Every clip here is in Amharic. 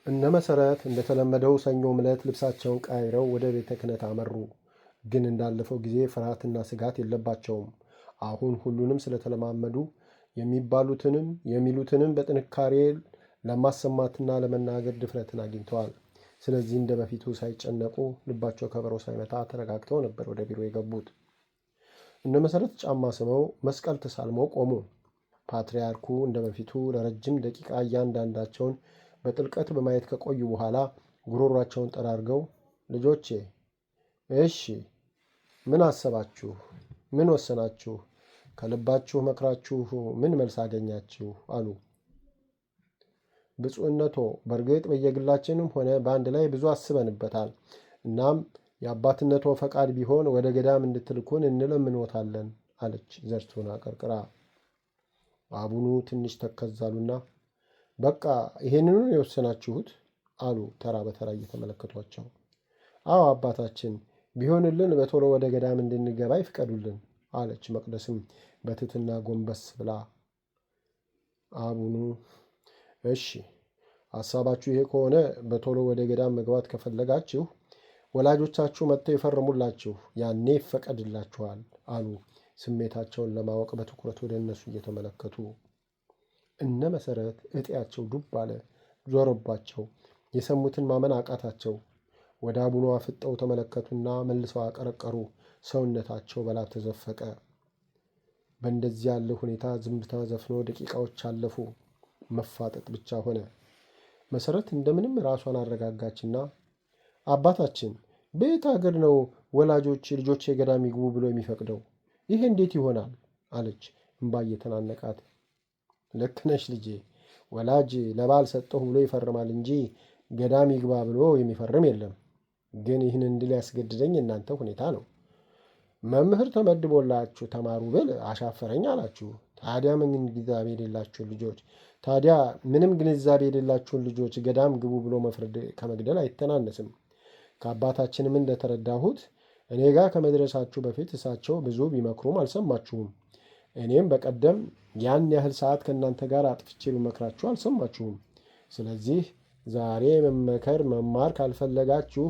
እነ መሰረት እንደተለመደው ሰኞ ዕለት ልብሳቸውን ቀይረው ወደ ቤተ ክህነት አመሩ። ግን እንዳለፈው ጊዜ ፍርሃትና ስጋት የለባቸውም። አሁን ሁሉንም ስለተለማመዱ የሚባሉትንም የሚሉትንም በጥንካሬ ለማሰማትና ለመናገር ድፍረትን አግኝተዋል። ስለዚህ እንደ በፊቱ ሳይጨነቁ ልባቸው ከበሮ ሳይመታ ተረጋግተው ነበር ወደ ቢሮ የገቡት። እነ መሰረት ጫማ ስመው መስቀል ተሳልመው ቆሙ። ፓትርያርኩ እንደ በፊቱ ለረጅም ደቂቃ እያንዳንዳቸውን በጥልቀት በማየት ከቆዩ በኋላ ጉሮሯቸውን ጠራርገው ልጆቼ፣ እሺ ምን አሰባችሁ? ምን ወሰናችሁ? ከልባችሁ መክራችሁ ምን መልስ አገኛችሁ? አሉ። ብፁዕነቶ፣ በእርግጥ በየግላችንም ሆነ በአንድ ላይ ብዙ አስበንበታል። እናም የአባትነቶ ፈቃድ ቢሆን ወደ ገዳም እንድትልኩን እንለምኖታለን አለች ዘርቱን አቀርቅራ። አቡኑ ትንሽ ተከዛሉና በቃ ይሄንኑ የወሰናችሁት? አሉ ተራ በተራ እየተመለከቷቸው። አዎ አባታችን፣ ቢሆንልን በቶሎ ወደ ገዳም እንድንገባ ይፍቀዱልን አለች መቅደስም በትትና ጎንበስ ብላ። አቡኑ እሺ ሐሳባችሁ ይሄ ከሆነ በቶሎ ወደ ገዳም መግባት ከፈለጋችሁ ወላጆቻችሁ መጥተው ይፈርሙላችሁ፣ ያኔ ይፈቀድላችኋል አሉ ስሜታቸውን ለማወቅ በትኩረት ወደ እነሱ እየተመለከቱ። እነ መሰረት እጤያቸው ዱብ አለ፣ ዞረባቸው። የሰሙትን ማመን አቃታቸው። ወደ አቡኑ አፍጠው ተመለከቱና መልሰው አቀረቀሩ። ሰውነታቸው በላብ ተዘፈቀ። በእንደዚህ ያለ ሁኔታ ዝምታ ዘፍኖ ደቂቃዎች አለፉ። መፋጠጥ ብቻ ሆነ። መሰረት እንደምንም ራሷን አረጋጋችና አባታችን፣ በየት ሀገር ነው ወላጆች ልጆች ገዳም ይግቡ ብሎ የሚፈቅደው? ይሄ እንዴት ይሆናል? አለች እምባ እየተናነቃት። ልክ ነሽ ልጄ፣ ወላጅ ለባል ሰጠሁ ብሎ ይፈርማል እንጂ ገዳም ይግባ ብሎ የሚፈርም የለም። ግን ይህን እንድል ያስገድደኝ እናንተ ሁኔታ ነው። መምህር ተመድቦላችሁ ተማሩ ብል አሻፈረኝ አላችሁ። ታዲያ ምንም ግንዛቤ የሌላችሁን ልጆች ገዳም ግቡ ብሎ መፍረድ ከመግደል አይተናነስም። ከአባታችንም እንደተረዳሁት እኔ ጋር ከመድረሳችሁ በፊት እሳቸው ብዙ ቢመክሩም አልሰማችሁም። እኔም በቀደም ያን ያህል ሰዓት ከእናንተ ጋር አጥፍቼ ቢመክራችሁ አልሰማችሁም። ስለዚህ ዛሬ መማር ካልፈለጋችሁ፣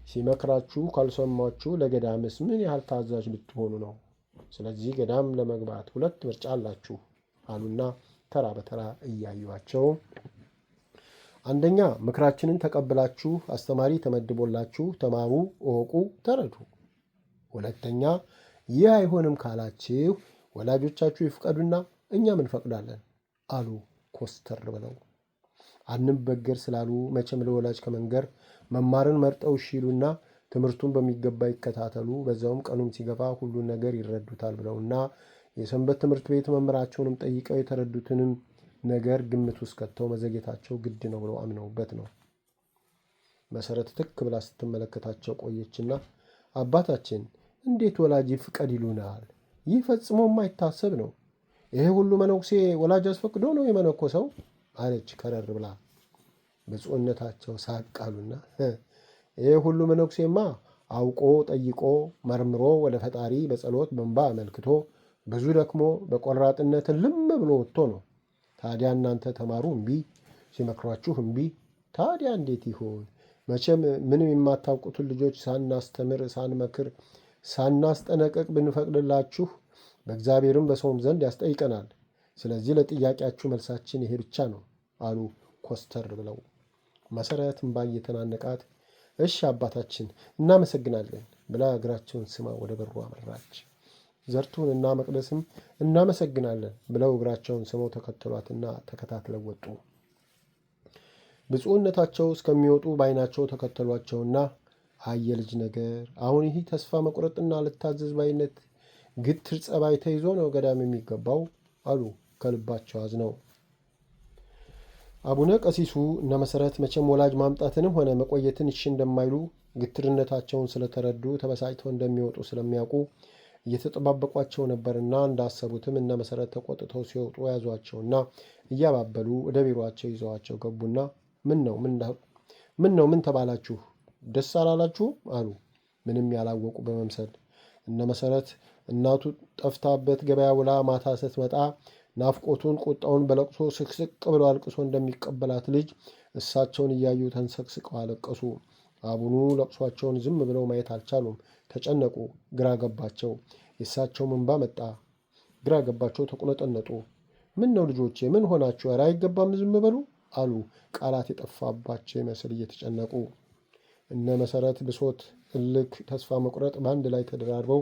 ሲመክራችሁ ካልሰማችሁ ለገዳምስ ምን ያህል ታዛዥ ብትሆኑ ነው? ስለዚህ ገዳም ለመግባት ሁለት ምርጫ አላችሁ አሉና ተራ በተራ እያዩቸው፣ አንደኛ ምክራችንን ተቀብላችሁ አስተማሪ ተመድቦላችሁ ተማሩ፣ እወቁ፣ ተረዱ። ሁለተኛ ይህ አይሆንም ካላችሁ ወላጆቻችሁ ይፍቀዱና እኛም እንፈቅዳለን አሉ ኮስተር ብለው። አንበገር ስላሉ መቼም ለወላጅ ከመንገር መማርን መርጠው ይሉና ትምህርቱን በሚገባ ይከታተሉ፣ በዛውም ቀኑም ሲገፋ ሁሉን ነገር ይረዱታል ብለውና የሰንበት ትምህርት ቤት መምህራቸውንም ጠይቀው የተረዱትንም ነገር ግምት ውስጥ ከተው መዘግየታቸው ግድ ነው ብለው አምነውበት ነው። መሰረት ትክ ብላ ስትመለከታቸው ቆየችና አባታችን፣ እንዴት ወላጅ ፍቀድ ይሉናል? ይህ ፈጽሞ የማይታሰብ ነው። ይሄ ሁሉ መነኩሴ ወላጅ አስፈቅዶ ነው የመነኮሰው አለች ከረር ብላ። ብፁዕነታቸው ሳቅ አሉና ይሄ ሁሉ መነኩሴማ አውቆ ጠይቆ መርምሮ ወደ ፈጣሪ በጸሎት በእንባ አመልክቶ ብዙ ደክሞ በቆራጥነት ልም ብሎ ወጥቶ ነው። ታዲያ እናንተ ተማሩ እምቢ፣ ሲመክሯችሁ እምቢ። ታዲያ እንዴት ይሆን? መቼም ምንም የማታውቁትን ልጆች ሳናስተምር፣ ሳንመክር፣ ሳናስጠነቀቅ ብንፈቅድላችሁ በእግዚአብሔርም በሰውም ዘንድ ያስጠይቀናል። ስለዚህ ለጥያቄያችሁ መልሳችን ይሄ ብቻ ነው አሉ ኮስተር ብለው። መሰረት እምባ እየተናነቃት እሺ አባታችን እናመሰግናለን ብላ እግራቸውን ስማ ወደ በሩ አመራች። ዘርቱን እና መቅደስም እናመሰግናለን ብለው እግራቸውን ስመው ተከተሏትና ተከታትለው ወጡ። ብፁዕነታቸው እስከሚወጡ በዓይናቸው ተከተሏቸውና አየ ልጅ ነገር፣ አሁን ይህ ተስፋ መቁረጥና ልታዘዝ ባይነት ግትር ጸባይ ተይዞ ነው ገዳም የሚገባው አሉ ከልባቸው አዝነው። አቡነ ቀሲሱ እነ መሰረት መቼም ወላጅ ማምጣትንም ሆነ መቆየትን እሺ እንደማይሉ ግትርነታቸውን ስለተረዱ ተበሳጭተው እንደሚወጡ ስለሚያውቁ እየተጠባበቋቸው ነበርና እንዳሰቡትም እነ መሰረት ተቆጥተው ሲወጡ ያዟቸውና እያባበሉ ወደ ቢሮአቸው ይዘዋቸው ገቡና ምን ተባላችሁ? ደስ አላላችሁ? አሉ ምንም ያላወቁ በመምሰል። እነ መሰረት እናቱ ጠፍታበት ገበያ ውላ ማታ ስትመጣ ናፍቆቱን፣ ቁጣውን በለቅሶ ስቅስቅ ብሎ አልቅሶ እንደሚቀበላት ልጅ እሳቸውን እያዩ ተንሰቅስቀው አለቀሱ። አቡኑ ለቅሷቸውን ዝም ብለው ማየት አልቻሉም። ተጨነቁ፣ ግራ ገባቸው። የእሳቸው እንባ መጣ። ግራ ገባቸው፣ ተቁነጠነጡ። ምን ነው ልጆቼ፣ ምን ሆናችሁ? ኧረ አይገባም፣ ዝም በሉ አሉ። ቃላት የጠፋባቸው ይመስል እየተጨነቁ። እነ መሰረት ብሶት፣ እልክ፣ ተስፋ መቁረጥ በአንድ ላይ ተደራርበው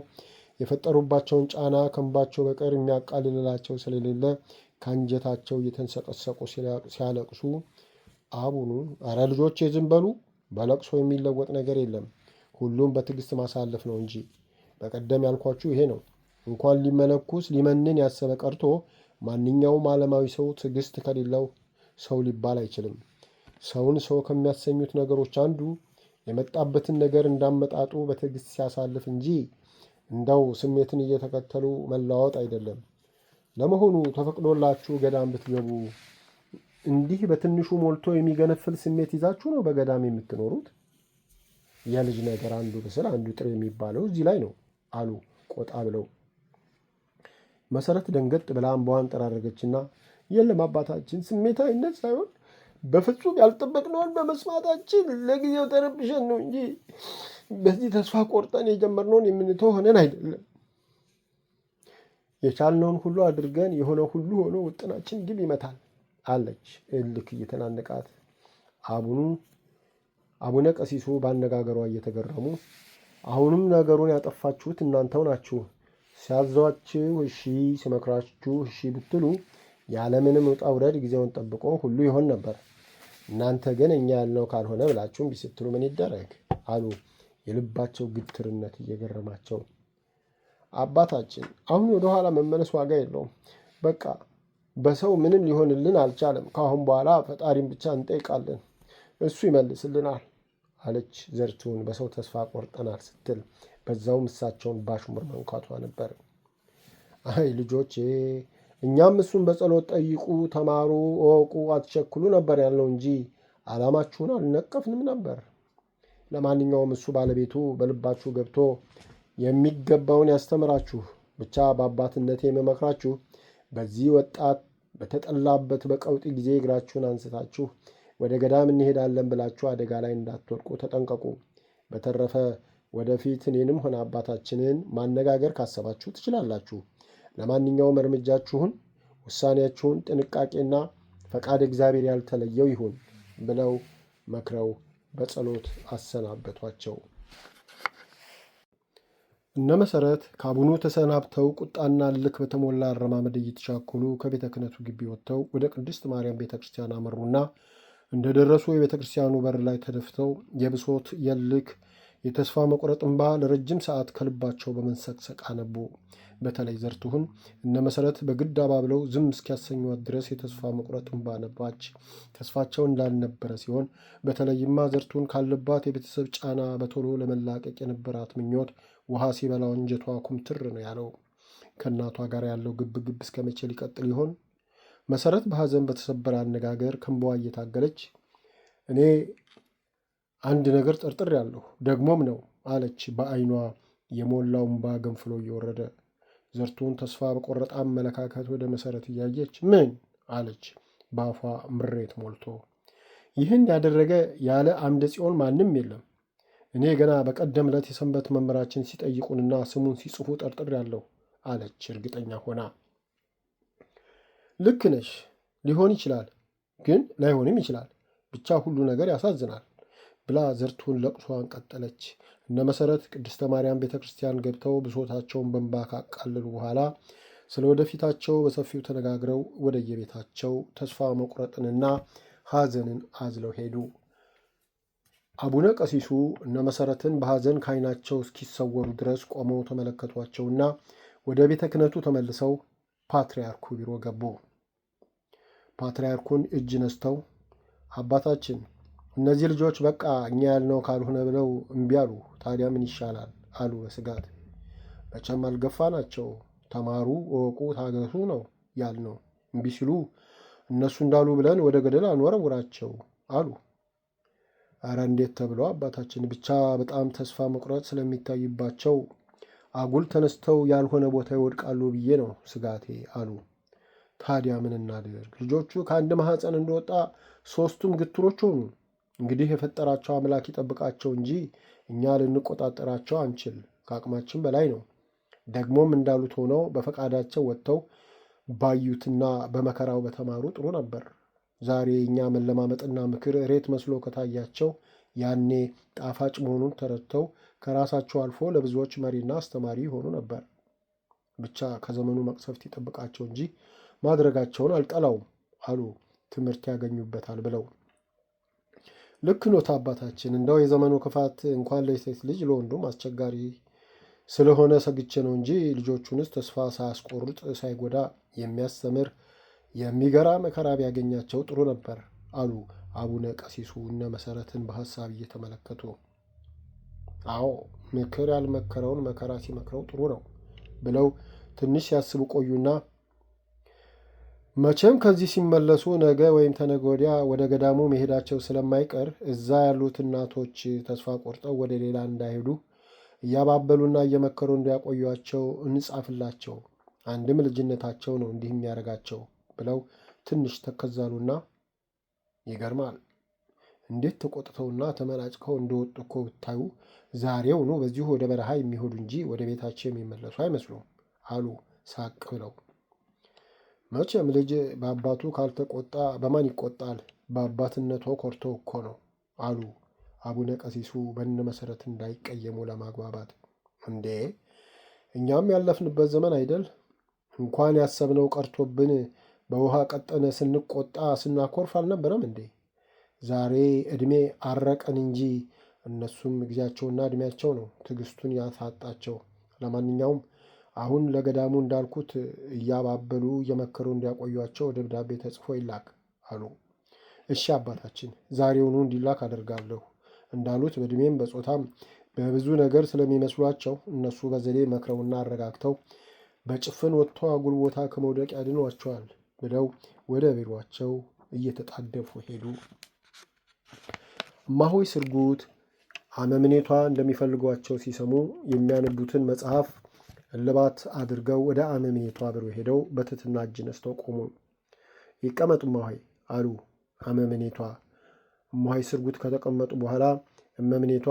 የፈጠሩባቸውን ጫና ከእንባቸው በቀር የሚያቃልላቸው ስለሌለ ከአንጀታቸው እየተንሰቀሰቁ ሲያለቅሱ አቡኑ አረ ልጆቼ ዝም በሉ፣ በለቅሶ የሚለወጥ ነገር የለም፣ ሁሉም በትዕግስት ማሳለፍ ነው እንጂ። በቀደም ያልኳችሁ ይሄ ነው። እንኳን ሊመነኩስ ሊመንን ያሰበ ቀርቶ ማንኛውም ዓለማዊ ሰው ትዕግስት ከሌለው ሰው ሊባል አይችልም። ሰውን ሰው ከሚያሰኙት ነገሮች አንዱ የመጣበትን ነገር እንዳመጣጡ በትዕግስት ሲያሳልፍ እንጂ እንዳው ስሜትን እየተከተሉ መለዋወጥ አይደለም። ለመሆኑ ተፈቅዶላችሁ ገዳም ብትገቡ እንዲህ በትንሹ ሞልቶ የሚገነፍል ስሜት ይዛችሁ ነው በገዳም የምትኖሩት? የልጅ ነገር አንዱ ብስል አንዱ ጥሬ የሚባለው እዚህ ላይ ነው አሉ ቆጣ ብለው። መሰረት ደንገጥ ብላ እንባዋን ጠራረገችና የለም አባታችን፣ ስሜታዊነት ሳይሆን በፍጹም ያልጠበቅነውን በመስማታችን ለጊዜው ተረብሸን ነው እንጂ በዚህ ተስፋ ቆርጠን የጀመርነውን የምንተው ሆነን አይደለም። የቻልነውን ሁሉ አድርገን የሆነ ሁሉ ሆኖ ውጥናችን ግብ ይመታል አለች እልክ እየተናነቃት። አቡነ ቀሲሱ ባነጋገሯ እየተገረሙ አሁንም ነገሩን ያጠፋችሁት እናንተው ናችሁ። ሲያዟችሁ እሺ፣ ሲመክራችሁ እሺ ብትሉ ያለምንም ውጣ ውረድ ጊዜውን ጠብቆ ሁሉ ይሆን ነበር። እናንተ ግን እኛ ያልነው ካልሆነ ብላችሁ እምቢ ስትሉ ምን ይደረግ አሉ፣ የልባቸው ግትርነት እየገረማቸው። አባታችን አሁን ወደኋላ መመለስ ዋጋ የለውም። በቃ በሰው ምንም ሊሆንልን አልቻለም። ከአሁን በኋላ ፈጣሪን ብቻ እንጠይቃለን፣ እሱ ይመልስልናል አለች ዘርቱን በሰው ተስፋ ቆርጠናል ስትል በዛውም እሳቸውን ባሽሙር መንኳቷ ነበር። አይ ልጆቼ፣ እኛም እሱን በጸሎት ጠይቁ፣ ተማሩ፣ እወቁ፣ አትቸኩሉ ነበር ያልነው እንጂ ዓላማችሁን አልነቀፍንም ነበር። ለማንኛውም እሱ ባለቤቱ በልባችሁ ገብቶ የሚገባውን ያስተምራችሁ። ብቻ በአባትነቴ የምመክራችሁ በዚህ ወጣት በተጠላበት በቀውጢ ጊዜ እግራችሁን አንስታችሁ ወደ ገዳም እንሄዳለን ብላችሁ አደጋ ላይ እንዳትወድቁ ተጠንቀቁ። በተረፈ ወደፊት እኔንም ሆነ አባታችንን ማነጋገር ካሰባችሁ ትችላላችሁ። ለማንኛውም እርምጃችሁን፣ ውሳኔያችሁን ጥንቃቄና ፈቃድ እግዚአብሔር ያልተለየው ይሁን ብለው መክረው በጸሎት አሰናበቷቸው። እነ መሰረት ከአቡኑ ተሰናብተው ቁጣና እልክ በተሞላ አረማመድ እየተቻኮሉ ከቤተ ክህነቱ ግቢ ወጥተው ወደ ቅድስት ማርያም ቤተ ክርስቲያን አመሩና እንደደረሱ የቤተ ክርስቲያኑ በር ላይ ተደፍተው የብሶት የልክ የተስፋ መቁረጥ እንባ ለረጅም ሰዓት ከልባቸው በመንሰቅሰቅ አነቡ። በተለይ ዘርቱሁን እነ መሰረት በግድ አባብለው ዝም እስኪያሰኟት ድረስ የተስፋ መቁረጥ እንባ ነባች። ተስፋቸው እንዳልነበረ ሲሆን በተለይማ ዘርቱን ካለባት የቤተሰብ ጫና በቶሎ ለመላቀቅ የነበራት ምኞት ውሃ ሲበላው አንጀቷ ኩምትር ነው ያለው። ከእናቷ ጋር ያለው ግብግብ እስከ መቼ ሊቀጥል ይሆን? መሰረት በሐዘን በተሰበረ አነጋገር ከእንባዋ እየታገለች እኔ አንድ ነገር ጠርጥሬያለሁ፣ ደግሞም ነው አለች፣ በዓይኗ የሞላው እንባ ገንፍሎ እየወረደ። ዘርቱን ተስፋ በቆረጠ አመለካከት ወደ መሰረት እያየች ምን አለች፣ በአፏ ምሬት ሞልቶ። ይህን ያደረገ ያለ አምደ ጽዮን ማንም የለም። እኔ ገና በቀደም ዕለት የሰንበት መምህራችን ሲጠይቁንና ስሙን ሲጽፉ ጠርጥሬያለሁ አለች እርግጠኛ ሆና። ልክ ነሽ፣ ሊሆን ይችላል፣ ግን ላይሆንም ይችላል። ብቻ ሁሉ ነገር ያሳዝናል ብላ ዘርቱን ለቅሷን ቀጠለች። እነ መሰረት ቅድስተ ማርያም ቤተ ክርስቲያን ገብተው ብሶታቸውን በእንባ ካቃለሉ በኋላ ስለ ወደፊታቸው በሰፊው ተነጋግረው ወደየቤታቸው ተስፋ መቁረጥንና ሐዘንን አዝለው ሄዱ። አቡነ ቀሲሱ እነ መሰረትን በሐዘን ከዓይናቸው እስኪሰወሩ ድረስ ቆመው ተመለከቷቸውና ወደ ቤተ ክህነቱ ተመልሰው ፓትርያርኩ ቢሮ ገቡ። ፓትርያርኩን እጅ ነስተው አባታችን፣ እነዚህ ልጆች በቃ እኛ ያልነው ካልሆነ ብለው እምቢ አሉ። ታዲያ ምን ይሻላል አሉ በስጋት። መቼም አልገፋ ናቸው። ተማሩ፣ እወቁ፣ ታገሱ ነው ያልነው። እምቢ ሲሉ እነሱ እንዳሉ ብለን ወደ ገደል አንወረውራቸው አሉ። አረ እንዴት ተብለው አባታችን፣ ብቻ በጣም ተስፋ መቁረጥ ስለሚታይባቸው አጉል ተነስተው ያልሆነ ቦታ ይወድቃሉ ብዬ ነው ስጋቴ አሉ። ታዲያ ምን እናድርግ? ልጆቹ ከአንድ ማኅፀን እንደወጣ ሦስቱም ግትሮች ሆኑ። እንግዲህ የፈጠራቸው አምላክ ይጠብቃቸው እንጂ እኛ ልንቆጣጠራቸው አንችል፣ ከአቅማችን በላይ ነው። ደግሞም እንዳሉት ሆነው በፈቃዳቸው ወጥተው ባዩትና በመከራው በተማሩ ጥሩ ነበር። ዛሬ እኛ መለማመጥና ምክር እሬት መስሎ ከታያቸው ያኔ ጣፋጭ መሆኑን ተረድተው ከራሳቸው አልፎ ለብዙዎች መሪና አስተማሪ ይሆኑ ነበር። ብቻ ከዘመኑ መቅሰፍት ይጠብቃቸው እንጂ ማድረጋቸውን አልጠላውም አሉ፣ ትምህርት ያገኙበታል ብለው። ልክ ኖት አባታችን። እንደው የዘመኑ ክፋት እንኳን ለሴት ልጅ ለወንዱም አስቸጋሪ ስለሆነ ሰግቼ ነው እንጂ ልጆቹንስ ተስፋ ሳያስቆርጥ ሳይጎዳ የሚያስተምር የሚገራ መከራ ቢያገኛቸው ጥሩ ነበር አሉ አቡነ ቀሲሱ እነ መሰረትን በሐሳብ እየተመለከቱ። አዎ ምክር ያልመከረውን መከራ ሲመክረው ጥሩ ነው ብለው ትንሽ ሲያስቡ ቆዩና መቼም ከዚህ ሲመለሱ ነገ ወይም ተነገ ወዲያ ወደ ገዳሙ መሄዳቸው ስለማይቀር እዛ ያሉት እናቶች ተስፋ ቆርጠው ወደ ሌላ እንዳይሄዱ እያባበሉና እየመከሩ እንዲያቆዩቸው እንጻፍላቸው፣ አንድም ልጅነታቸው ነው እንዲህ የሚያደርጋቸው ብለው ትንሽ ተከዛሉና ይገርማል፣ እንዴት ተቆጥተውና ተመናጭከው እንደወጡ እኮ ብታዩ ዛሬውኑ በዚሁ ወደ በረሃ የሚሄዱ እንጂ ወደ ቤታቸው የሚመለሱ አይመስሉም አሉ ሳቅ ብለው። መቼም ልጅ በአባቱ ካልተቆጣ በማን ይቆጣል? በአባትነቶ ኮርቶ እኮ ነው አሉ አቡነ ቀሲሱ በነ መሰረት እንዳይቀየሙ ለማግባባት። እንዴ እኛም ያለፍንበት ዘመን አይደል? እንኳን ያሰብነው ቀርቶብን በውሃ ቀጠነ ስንቆጣ ስናኮርፍ አልነበረም እንዴ? ዛሬ ዕድሜ አረቀን እንጂ እነሱም ጊዜያቸውና ዕድሜያቸው ነው ትዕግስቱን ያሳጣቸው። ለማንኛውም አሁን ለገዳሙ እንዳልኩት እያባበሉ እየመከሩ እንዲያቆዩቸው ደብዳቤ ተጽፎ ይላክ አሉ። እሺ አባታችን፣ ዛሬውኑ እንዲላክ አደርጋለሁ። እንዳሉት በዕድሜም በጾታም በብዙ ነገር ስለሚመስሏቸው እነሱ በዘዴ መክረውና አረጋግተው በጭፍን ወጥቶ አጉል ቦታ ከመውደቅ ያድኗቸዋል ብለው ወደ ቢሯቸው እየተጣደፉ ሄዱ። እማሆይ ስርጉት አመምኔቷ እንደሚፈልጓቸው ሲሰሙ የሚያነቡትን መጽሐፍ እልባት አድርገው ወደ አመምኔቷ ቢሮ ሄደው በትህትና እጅ ነስተው ቆሙ። ይቀመጡ እማሆይ አሉ አመምኔቷ። እማሆይ ስርጉት ከተቀመጡ በኋላ እመምኔቷ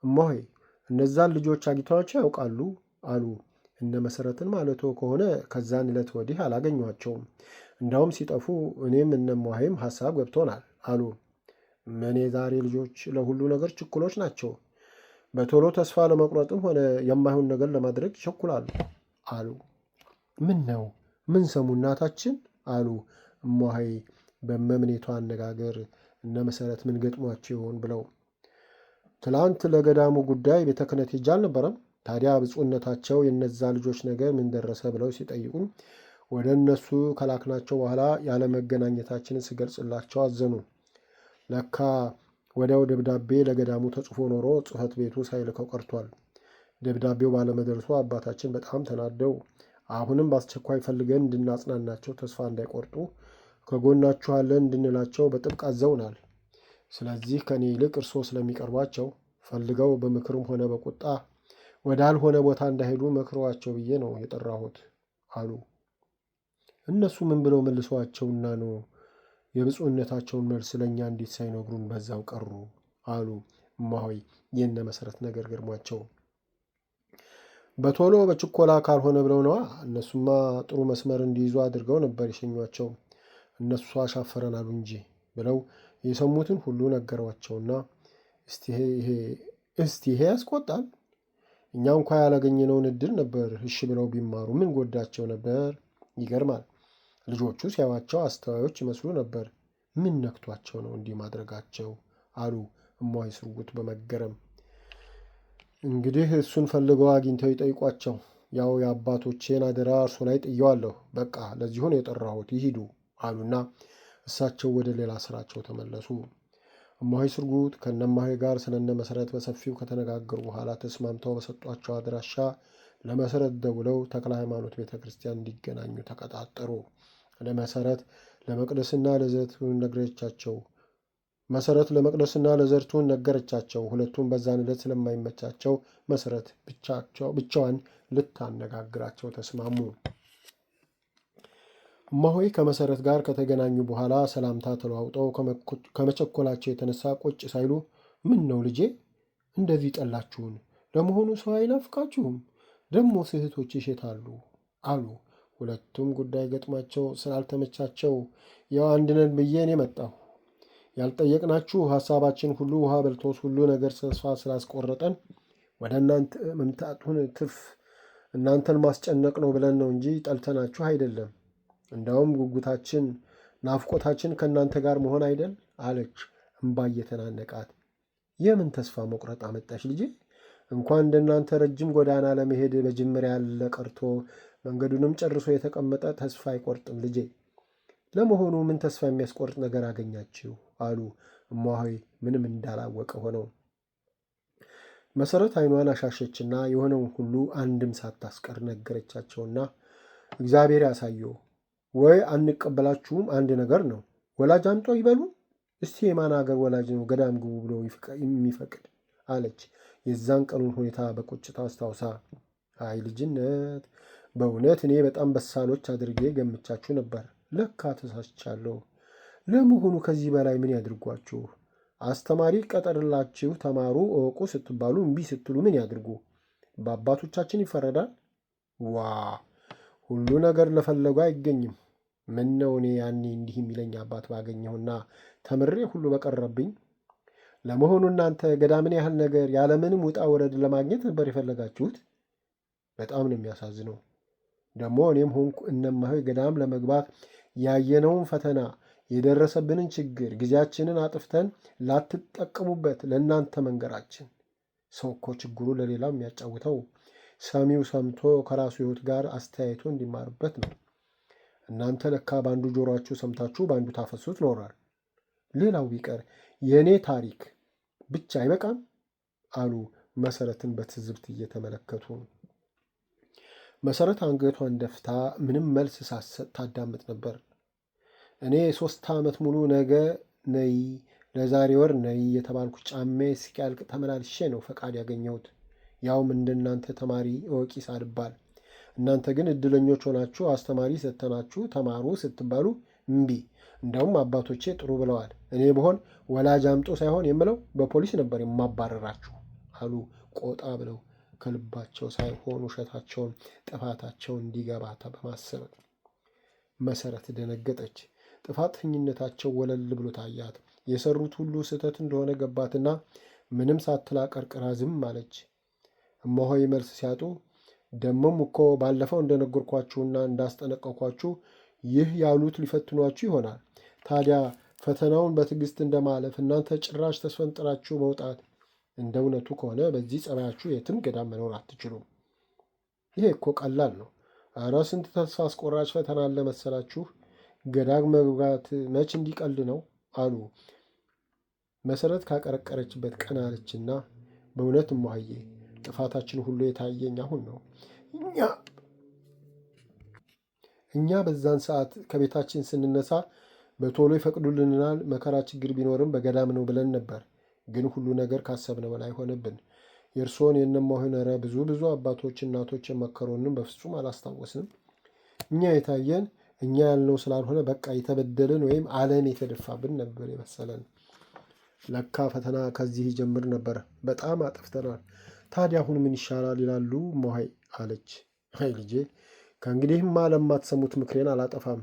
እማሆይ እነዛን ልጆች አግኝተዋቸው ያውቃሉ አሉ። እነ መሰረትን ማለቶ ከሆነ ከዛን ዕለት ወዲህ አላገኟቸውም። እንዳውም ሲጠፉ እኔም እነ እማሆይም ሐሳብ ገብቶናል አሉ። ምን የዛሬ ልጆች ለሁሉ ነገር ችኩሎች ናቸው። በቶሎ ተስፋ ለመቁረጥም ሆነ የማይሆን ነገር ለማድረግ ይቸኩላሉ አሉ። ምን ነው ምን ሰሙ እናታችን አሉ እማሆይ በእመምኔቷ አነጋገር እነ መሰረት ምን ገጥሟቸው ይሆን ብለው። ትላንት ለገዳሙ ጉዳይ ቤተ ክህነት ሄጄ አልነበረም? ታዲያ ብፁዕነታቸው የነዛ ልጆች ነገር ምን ደረሰ ብለው ሲጠይቁን ወደ እነሱ ከላክናቸው በኋላ ያለመገናኘታችንን ስገልጽላቸው አዘኑ። ለካ ወዲያው ደብዳቤ ለገዳሙ ተጽፎ ኖሮ ጽሕፈት ቤቱ ሳይልከው ቀርቷል። ደብዳቤው ባለመድረሱ አባታችን በጣም ተናደው አሁንም በአስቸኳይ ፈልገን እንድናጽናናቸው ተስፋ እንዳይቆርጡ ከጎናችኋለን እንድንላቸው በጥብቅ አዘውናል። ስለዚህ ከእኔ ይልቅ እርስዎ ስለሚቀርቧቸው ፈልገው በምክርም ሆነ በቁጣ ወዳልሆነ ቦታ እንዳይሄዱ መክረዋቸው ብዬ ነው የጠራሁት አሉ። እነሱ ምን ብለው መልሰዋቸውና ነው የብፁዕነታቸውን መልስ ለእኛ እንዴት ሳይነግሩን በዛው ቀሩ አሉ እማሆይ የነ መሰረት ነገር ገርሟቸው። በቶሎ በችኮላ ካልሆነ ብለው ነዋ። እነሱማ ጥሩ መስመር እንዲይዙ አድርገው ነበር የሸኟቸው። እነሱ አሻፈረን አሉ እንጂ ብለው የሰሙትን ሁሉ ነገሯቸውና እስቲ ይሄ ያስቆጣል። እኛ እንኳ ያላገኘነውን እድል ነበር እሺ ብለው ቢማሩ ምን ጎዳቸው ነበር? ይገርማል። ልጆቹ ሲያዩዋቸው አስተዋዮች ይመስሉ ነበር። ምን ነክቷቸው ነው እንዲህ ማድረጋቸው አሉ እማሆይ ስርጉት በመገረም። እንግዲህ እሱን ፈልገው አግኝተው ይጠይቋቸው። ያው የአባቶቼን አደራ እርሱ ላይ ጥየዋለሁ። በቃ ለዚሁ ነው የጠራሁት፣ ይሂዱ አሉና እሳቸው ወደ ሌላ ስራቸው ተመለሱ። እማሆይ ስርጉት ከነማሆይ ጋር ስለነ መሰረት በሰፊው ከተነጋገሩ በኋላ ተስማምተው በሰጧቸው አድራሻ ለመሰረት ደውለው ተክለ ሃይማኖት ቤተ ክርስቲያን እንዲገናኙ ተቀጣጠሩ። ለመሰረት ለመቅደስና ለዘርቱን ነገረቻቸው። መሰረት ለመቅደስና ለዘርቱን ነገረቻቸው። ሁለቱም በዛን ዕለት ስለማይመቻቸው መሰረት ብቻዋን ልታነጋግራቸው ተስማሙ። እማሆይ ከመሰረት ጋር ከተገናኙ በኋላ ሰላምታ ተለዋውጠው ከመቸኮላቸው የተነሳ ቁጭ ሳይሉ ምን ነው ልጄ እንደዚህ ጠላችሁን? ለመሆኑ ሰው አይናፍቃችሁም? ደግሞ እህቶችሽ የት አሉ? አሉ። ሁለቱም ጉዳይ ገጥሟቸው ስላልተመቻቸው ያው አንድ ነን ብዬ እኔ መጣሁ። ያልጠየቅናችሁ ሀሳባችን ሁሉ ውሃ በልቶስ ሁሉ ነገር ተስፋ ስላስቆረጠን ወደ እናንተ መምጣቱን ትርፍ እናንተን ማስጨነቅ ነው ብለን ነው እንጂ ጠልተናችሁ አይደለም። እንዳውም ጉጉታችን ናፍቆታችን ከእናንተ ጋር መሆን አይደል አለች እምባ እየተናነቃት። የምን ተስፋ መቁረጥ አመጣሽ ልጄ? እንኳን እንደናንተ ረጅም ጎዳና ለመሄድ በጅምር ያለ ቀርቶ መንገዱንም ጨርሶ የተቀመጠ ተስፋ አይቆርጥም ልጄ። ለመሆኑ ምን ተስፋ የሚያስቆርጥ ነገር አገኛችሁ? አሉ እማሆይ ምንም እንዳላወቀ ሆነው። መሰረት ዓይኗን አሻሸችና የሆነውን ሁሉ አንድም ሳታስቀር ነገረቻቸውና እግዚአብሔር ያሳየው ወይ አንቀበላችሁም አንድ ነገር ነው። ወላጅ አምጦ ይበሉ። እስቲ የማን አገር ወላጅ ነው ገዳም ግቡ ብሎ የሚፈቅድ? አለች የዛን ቀኑን ሁኔታ በቁጭት አስታውሳ። አይ ልጅነት፣ በእውነት እኔ በጣም በሳሎች አድርጌ ገምቻችሁ ነበር። ለካ ተሳስቻለሁ። ለመሆኑ ከዚህ በላይ ምን ያድርጓችሁ? አስተማሪ ቀጠርላችሁ ተማሩ እወቁ ስትባሉ እምቢ ስትሉ ምን ያድርጉ? በአባቶቻችን ይፈረዳል? ዋ ሁሉ ነገር ለፈለጉ አይገኝም። ምን ነው እኔ ያኔ እንዲህ የሚለኝ አባት ባገኘሁና ተምሬ ሁሉ በቀረብኝ። ለመሆኑ እናንተ ገዳምን ያህል ነገር ያለምንም ውጣ ወረድ ለማግኘት ነበር የፈለጋችሁት? በጣም ነው የሚያሳዝነው። ደግሞ እኔም ሆንኩ እነማሆይ ገዳም ለመግባት ያየነውን ፈተና የደረሰብንን ችግር ጊዜያችንን አጥፍተን ላትጠቀሙበት ለእናንተ መንገራችን። ሰው እኮ ችግሩ ለሌላው የሚያጫውተው ሰሚው ሰምቶ ከራሱ ሕይወት ጋር አስተያየቶ እንዲማርበት ነው። እናንተ ለካ በአንዱ ጆሮአችሁ ሰምታችሁ በአንዱ ታፈሱት ኖሯል። ሌላው ቢቀር የእኔ ታሪክ ብቻ አይበቃም? አሉ መሰረትን በትዝብት እየተመለከቱ። መሰረት አንገቷን ደፍታ ምንም መልስ ሳትሰጥ ታዳምጥ ነበር። እኔ 3 ዓመት ሙሉ ነገ ነይ ለዛሬ ወር ነይ የተባልኩ ጫሜ እስኪያልቅ ተመላልሼ ነው ፈቃድ ያገኘሁት። ያውም እንደናንተ ተማሪ እወቂ ሳልባል። እናንተ ግን እድለኞች ሆናችሁ አስተማሪ ሰተናችሁ ተማሩ ስትባሉ እምቢ። እንደውም አባቶቼ ጥሩ ብለዋል። እኔ ብሆን ወላጅ አምጦ ሳይሆን የምለው በፖሊስ ነበር የማባረራችሁ አሉ ቆጣ ብለው ከልባቸው ሳይሆን ውሸታቸውን ጥፋታቸውን እንዲገባታ በማሰብ። መሰረት ደነገጠች። ጥፋተኝነታቸው ወለል ብሎ ታያት። የሰሩት ሁሉ ስህተት እንደሆነ ገባትና ምንም ሳትላቀርቅራ ዝም አለች። እማሆይ መልስ ሲያጡ ደሞም እኮ ባለፈው እንደነገርኳችሁና እንዳስጠነቀኳችሁ ይህ ያሉት ሊፈትኗችሁ ይሆናል። ታዲያ ፈተናውን በትዕግስት እንደማለፍ እናንተ ጭራሽ ተስፈንጥራችሁ መውጣት እንደ እውነቱ ከሆነ በዚህ ጸባያችሁ የትም ገዳም መኖር አትችሉም። ይሄ እኮ ቀላል ነው። ኧረ ስንት ተስፋ አስቆራጭ ፈተና አለ መሰላችሁ። ገዳም መግባት መች እንዲቀል ነው አሉ። መሰረት ካቀረቀረችበት ቀና አለችና በእውነት እማሆዬ ጥፋታችን ሁሉ የታየኝ አሁን ነው። እኛ በዛን ሰዓት ከቤታችን ስንነሳ በቶሎ ይፈቅዱልናል። መከራ ችግር ቢኖርም በገዳም ነው ብለን ነበር። ግን ሁሉ ነገር ካሰብነው በላይ ሆነብን። የእርስዎን የእነማሆይን ኧረ ብዙ አባቶች እናቶች የመከሩንም በፍጹም አላስታወስንም። እኛ የታየን እኛ ያልነው ስላልሆነ በቃ የተበደልን ወይም ዓለም የተደፋብን ነበር የመሰለን። ለካ ፈተና ከዚህ ይጀምር ነበር። በጣም አጥፍተናል። ታዲያ አሁን ምን ይሻላል ይላሉ እማሆይ አለች። አይ ልጄ ከእንግዲህማ ለማትሰሙት ምክሬን አላጠፋም።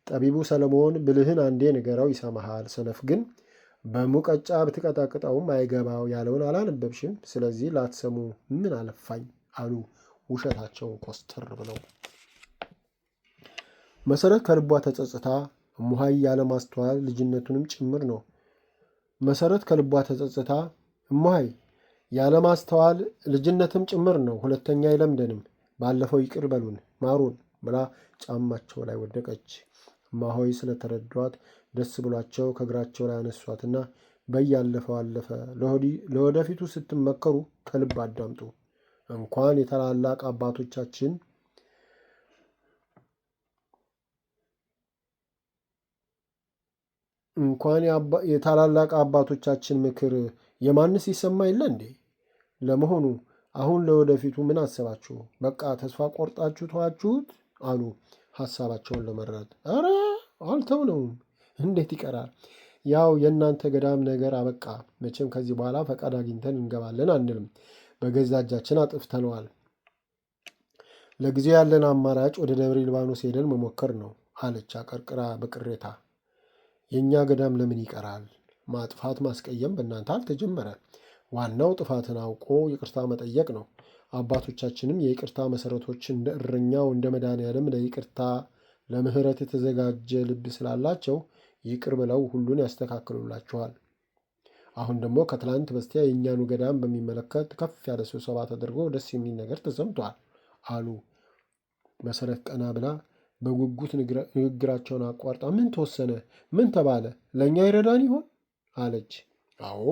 ጠቢቡ ሰለሞን ብልህን አንዴ ንገረው ይሰማሃል፣ ሰነፍ ግን በሙቀጫ ብትቀጠቅጠውም አይገባው ያለውን አላነበብሽም? ስለዚህ ላትሰሙ ምን አለፋኝ አሉ ውሸታቸውን ኮስተር ብለው። መሰረት ከልቧ ተጸጽታ እማሆይ ያለማስተዋል ልጅነቱንም ጭምር ነው። መሰረት ከልቧ ተጸጽታ እማሆይ ያለማስተዋል ልጅነትም ጭምር ነው፣ ሁለተኛ አይለምደንም፣ ባለፈው ይቅር በሉን ማሩን ብላ ጫማቸው ላይ ወደቀች። እማሆይ ስለተረዷት ደስ ብሏቸው ከእግራቸው ላይ አነሷትና በያለፈው አለፈ፣ ለወደፊቱ ስትመከሩ ከልብ አዳምጡ። እንኳን የታላላቅ አባቶቻችን ምክር የማንስ ይሰማ የለ እንዴ? ለመሆኑ አሁን ለወደፊቱ ምን አሰባችሁ? በቃ ተስፋ ቆርጣችሁ ተዋችሁት? አሉ ሐሳባቸውን ለመረዳት። ኧረ አልተውነውም። እንዴት ይቀራል? ያው የእናንተ ገዳም ነገር አበቃ። መቼም ከዚህ በኋላ ፈቃድ አግኝተን እንገባለን አንልም። በገዛ እጃችን አጥፍተነዋል። ለጊዜው ያለን አማራጭ ወደ ደብረ ሊባኖስ ሄደን መሞከር ነው አለች አቀርቅራ በቅሬታ። የእኛ ገዳም ለምን ይቀራል? ማጥፋት ማስቀየም በእናንተ አልተጀመረ። ዋናው ጥፋትን አውቆ ይቅርታ መጠየቅ ነው። አባቶቻችንም የይቅርታ መሰረቶች እንደ እረኛው እንደ መድኃኔዓለም ለይቅርታ ለምህረት የተዘጋጀ ልብ ስላላቸው ይቅር ብለው ሁሉን ያስተካክሉላችኋል። አሁን ደግሞ ከትላንት በስቲያ የእኛኑ ገዳም በሚመለከት ከፍ ያለ ስብሰባ ተደርጎ ደስ የሚል ነገር ተሰምቷል አሉ። መሰረት ቀና ብላ በጉጉት ንግግራቸውን አቋርጣ ምን ተወሰነ? ምን ተባለ? ለእኛ ይረዳን ይሆን አለች። አዎ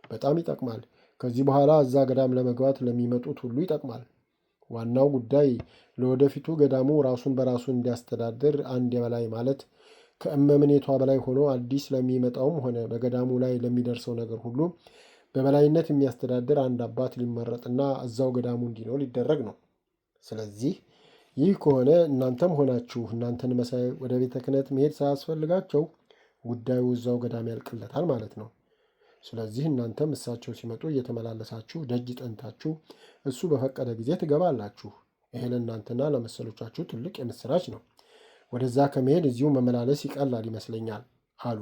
በጣም ይጠቅማል። ከዚህ በኋላ እዛ ገዳም ለመግባት ለሚመጡት ሁሉ ይጠቅማል። ዋናው ጉዳይ ለወደፊቱ ገዳሙ ራሱን በራሱ እንዲያስተዳድር አንድ የበላይ ማለት ከእመምኔቷ በላይ ሆኖ አዲስ ለሚመጣውም ሆነ በገዳሙ ላይ ለሚደርሰው ነገር ሁሉ በበላይነት የሚያስተዳድር አንድ አባት ሊመረጥና እዛው ገዳሙ እንዲኖር ሊደረግ ነው። ስለዚህ ይህ ከሆነ እናንተም ሆናችሁ እናንተን መሳይ ወደ ቤተ ክህነት መሄድ ሳያስፈልጋቸው ጉዳዩ እዛው ገዳም ያልቅለታል ማለት ነው። ስለዚህ እናንተም እሳቸው ሲመጡ እየተመላለሳችሁ ደጅ ጠንታችሁ እሱ በፈቀደ ጊዜ ትገባላችሁ። ይሄ ለእናንተና ለመሰሎቻችሁ ትልቅ የምስራች ነው። ወደዛ ከመሄድ እዚሁ መመላለስ ይቀላል ይመስለኛል አሉ።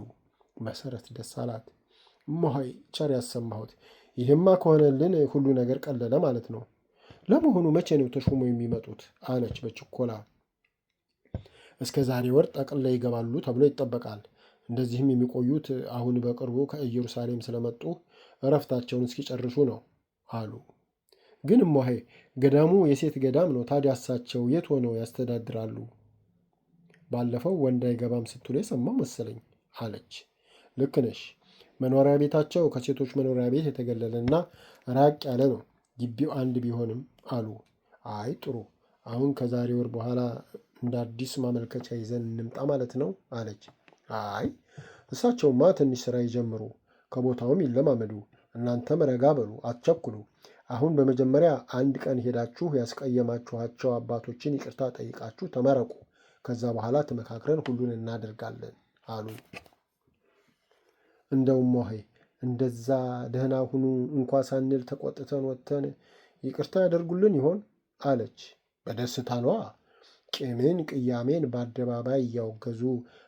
መሰረት ደስ አላት። እማሆይ ቸር ያሰማሁት፣ ይህማ ከሆነልን ሁሉ ነገር ቀለለ ማለት ነው። ለመሆኑ መቼ ነው ተሾሞ የሚመጡት? አለች በችኮላ። እስከ ዛሬ ወር ጠቅልለው ይገባሉ ተብሎ ይጠበቃል። እንደዚህም የሚቆዩት አሁን በቅርቡ ከኢየሩሳሌም ስለመጡ እረፍታቸውን እስኪጨርሱ ነው አሉ። ግን እማሆይ ገዳሙ የሴት ገዳም ነው። ታዲያ እሳቸው የት ሆነው ያስተዳድራሉ? ባለፈው ወንድ አይገባም ስትሉ የሰማው መሰለኝ አለች። ልክ ነሽ። መኖሪያ ቤታቸው ከሴቶች መኖሪያ ቤት የተገለለና ራቅ ያለ ነው። ግቢው አንድ ቢሆንም አሉ። አይ ጥሩ። አሁን ከዛሬ ወር በኋላ እንደ አዲስ ማመልከቻ ይዘን እንምጣ ማለት ነው አለች። አይ እሳቸውማ ትንሽ ስራ ይጀምሩ፣ ከቦታውም ይለማመዱ። እናንተም ረጋ በሉ፣ አትቸኩሉ። አሁን በመጀመሪያ አንድ ቀን ሄዳችሁ ያስቀየማችኋቸው አባቶችን ይቅርታ ጠይቃችሁ ተመረቁ። ከዛ በኋላ ተመካክረን ሁሉን እናደርጋለን አሉ። እንደውም ሆይ እንደዛ ደህና ሁኑ እንኳ ሳንል ተቆጥተን ወጥተን ይቅርታ ያደርጉልን ይሆን አለች። በደስታ ነዋ። ቂምን ቅያሜን በአደባባይ እያወገዙ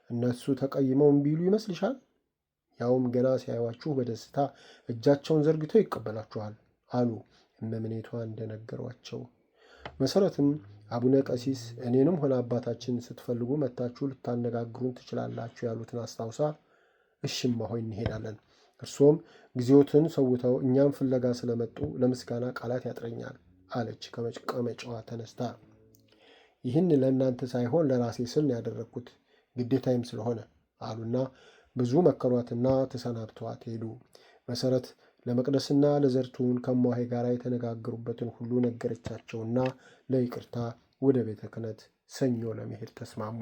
እነሱ ተቀይመው እምቢ ይሉ ይመስልሻል? ያውም ገና ሲያዩዋችሁ በደስታ እጃቸውን ዘርግተው ይቀበላችኋል አሉ እመምኔቷ እንደነገሯቸው። መሰረትም አቡነ ቀሲስ እኔንም ሆነ አባታችን ስትፈልጉ መታችሁ ልታነጋግሩን ትችላላችሁ ያሉትን አስታውሳ እሽማ ሆይ እንሄዳለን፣ እርሶም ጊዜዎትን ሰውተው እኛም ፍለጋ ስለመጡ ለምስጋና ቃላት ያጥረኛል አለች ከመቀመጫዋ ተነስታ። ይህን ለእናንተ ሳይሆን ለራሴ ስል ነው ያደረግኩት፣ ግዴታይም ስለሆነ አሉና ብዙ መከሯትና ተሰናብተዋት ሄዱ። መሰረት ለመቅደስና ለዘርቱን ከሟሄ ጋር የተነጋገሩበትን ሁሉ ነገረቻቸውና ለይቅርታ ወደ ቤተ ክህነት ሰኞ ለመሄድ ተስማሙ።